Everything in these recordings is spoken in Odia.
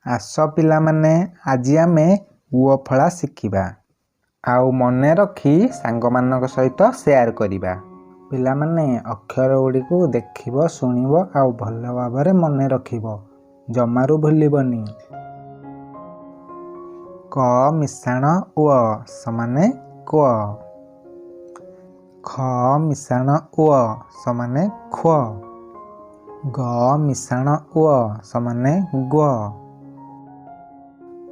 ଆସ ପିଲାମାନେ ଆଜି ଆମେ ଊ ଫଳା ଶିଖିବା ଆଉ ମନେ ରଖି ସାଙ୍ଗମାନଙ୍କ ସହିତ ସେୟାର କରିବା। ପିଲାମାନେ ଅକ୍ଷର ଗୁଡ଼ିକୁ ଦେଖିବ, ଶୁଣିବ ଆଉ ଭଲ ଭାବରେ ମନେ ରଖିବ, ଜମାରୁ ଭୁଲିବନି। କ ମିଶାଣ ଊ ସମାନେ କ। ଖ ମିଶାଣ ଊ ସମାନେ ଖ୍ୱ। ଗ ମିଶାଣ ଊ ସମାନେ ଗ।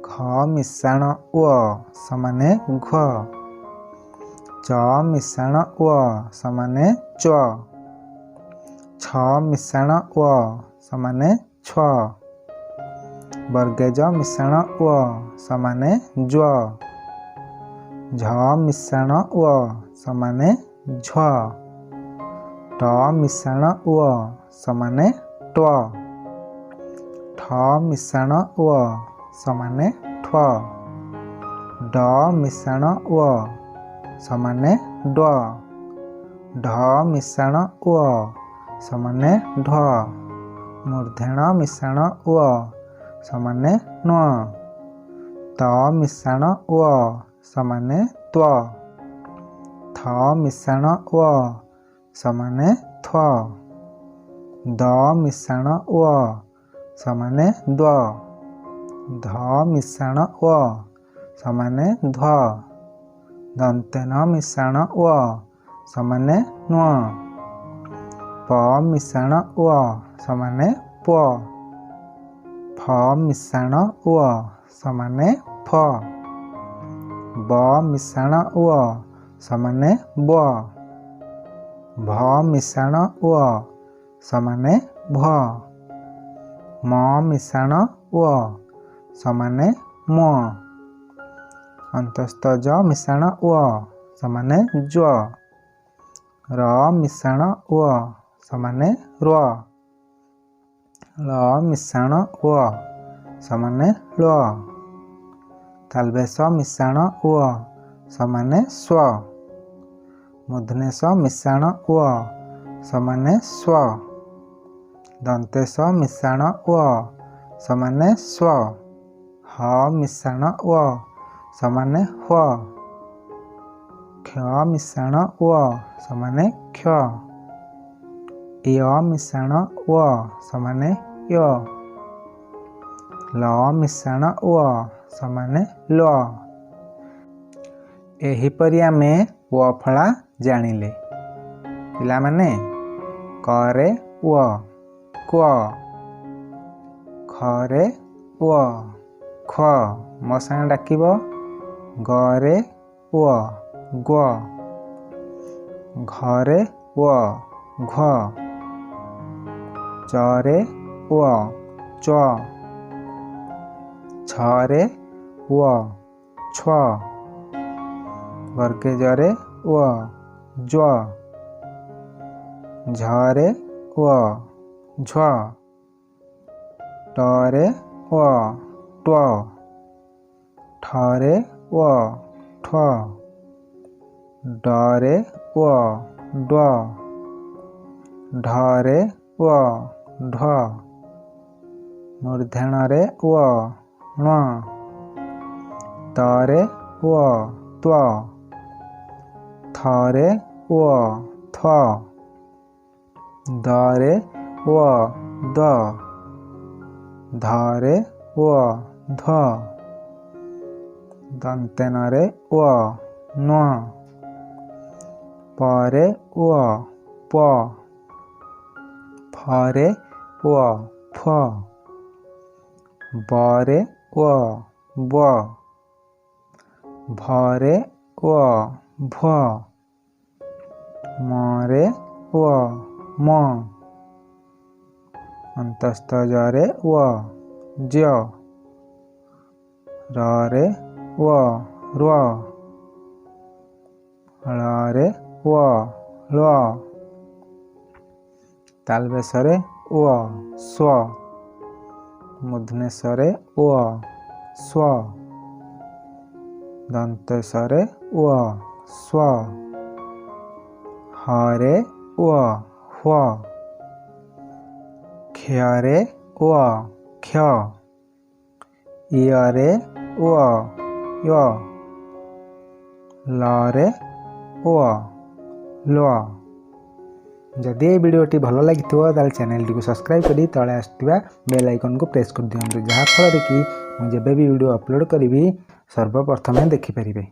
ଖ ମିଶାଣ ଊ ସମାନେ ଘ। ଚ ମିଶାଣ ଊ ସମାନେ ଚ। ଛ ମିଶାଣ ଊ ସମାନେ ଛ। ବର୍ଗେଜ ମିଶାଣ ଊ ସମାନେ ଜ। ଝ ମିଶାଣ ଊ ସମାନେ ଝ। ଟ ମିଶାଣ ଊ ସମାନେ ଟ। ଠ ମିଶାଣ ଊ ସମାନେ ଠ। ଡ ମିଶାଣ ଊ ସମାନେ ଡ। ଢ ମିଶାଣ ଊ ସମାନେ ଢ। ମୂର୍ଧେଣ ମିଶାଣ ଊ ସମାନେ ଣ। ତ ମିଶାଣ ଊ ସମାନେ ତ୍ୱ। ଥ ମିଶାଣ ଊ ସମାନେ ଥ। ଦ ମିଶାଣ ଊ ସମାନେ ଦ। ଧ ମିଶାଣ ଊ ସମାନେ ଧ। ଦନ୍ତେନ ମିଶାଣ ଊ ସମାନେ ଣ୍ୱ। ପ ମିଶାଣ ଊ ସମାନେ ପ। ଫ ମିଶାଣ ଊ ସମାନେ ଫ। ବ ମିଶାଣ ଊ ସମାନେ ବ। ଭ ମିଶାଣ ଊ ସମାନେ ଭ। ମ ମିଶାଣ ଊ ସମାନେ ମ। ଅନ୍ତସ୍ଥ ଜ ମିଶାଣ ଊ ସମାନେ ଜ। ର ମିଶାଣ ଊ ସମାନେ ର। ଳ ମିଶାଣ ଊ ସମାନେ ଳ। ତାଲବେଶ ମିଶାଣ ଊ ସମାନେ ସ୍ୱ। ମୂର୍ଧନେଶ ମିଶାଣ ଊ ସମାନେ ସ୍ୱ। ଦନ୍ତେଶ ମିଶାଣ ଊ ସମାନେ ସ୍ୱ। ହ ମିଶାଣ ଊ ସମାନେ ହ୍ୱ। କ୍ଷ ମିଶାଣ ଊ ସମାନେ କ୍ଷ। ୟ ମିଶାଣ ଊ ସମାନେ ୟ। ଲ ମିଶାଣ ଊ ସମାନେ ଲ। ଏହିପରି ଆମେ ଙ ଫଳା ଜାଣିଲେ। ପିଲାମାନେ କରେ ଙ କ। ଖରେ ଙ ଖ। ମୋ ସାଙ୍ଗେ ଡାକିବ। ଗରେ ଙ ଗ। ଘରେ ଙ ଘ। ଚରେ ଙ ଚ। ଛରେ ଙ ଛ। ବର୍ଗେଜରେ ଙ ଜ। ଝରେ ଙ ଝ। ଟରେ ଙ ଟ। ଠରେ ଙ ଠ। ଡରେ ଙ ଡ। ଢରେ ଙ ଢ। ମୂର୍ଧେଣରେ ଙ ଣ। ତରେ ଙ ତ୍ୱ। ଥରେ ଙ ଥ। ଦରେ ଙ ଦ। ଧରେ ଙ ଧ। ଦନ୍ତେନରେ ଙ ନ। ପରେ ଙ ପ। ଫରେ ଙ ଫ। ବରେ ଙ ବ। ଭରେ ଙ ଭ। ମରେ ଙ ମ। ଅନ୍ତସ୍ଥ ଜରେ ଙ ଜ। ରରେ ଙ ର। ଳରେ ଙ ଳ। ତାଲବେଶରେ ଙ ଶ୍ୱ। ମୂର୍ଧନେଶରେ ଙ ସ୍ୱ। ଦନ୍ତେଶରେ ଙ ସ୍ୱ। ହରେ ଙ ହ୍ୱ। କ୍ଷରେ ଙ କ୍ଷ। ଇୟରେ ଅ ୟ ଲରେ ଓ ଲ। ଯଦି এই ভিডিওটি ଭଲ ଲାଗିଥିବ ତାହେଲେ ଚ୍ୟାନେଲଟିକୁ ସବସ୍କ୍ରାଇବ୍ କରି ତଳେ ଆସୁଥିବା ବେଲ୍ ଆଇକନ୍କୁ ପ୍ରେସ୍ କରିଦିଅନ୍ତୁ, ଯାହାଫଳରେ କି ମୁଁ ଯେବେ ବି ଭିଡ଼ିଓ ଅପଲୋଡ଼ କରିବି ସର୍ବପ୍ରଥମେ ଦେଖିପାରିବେ।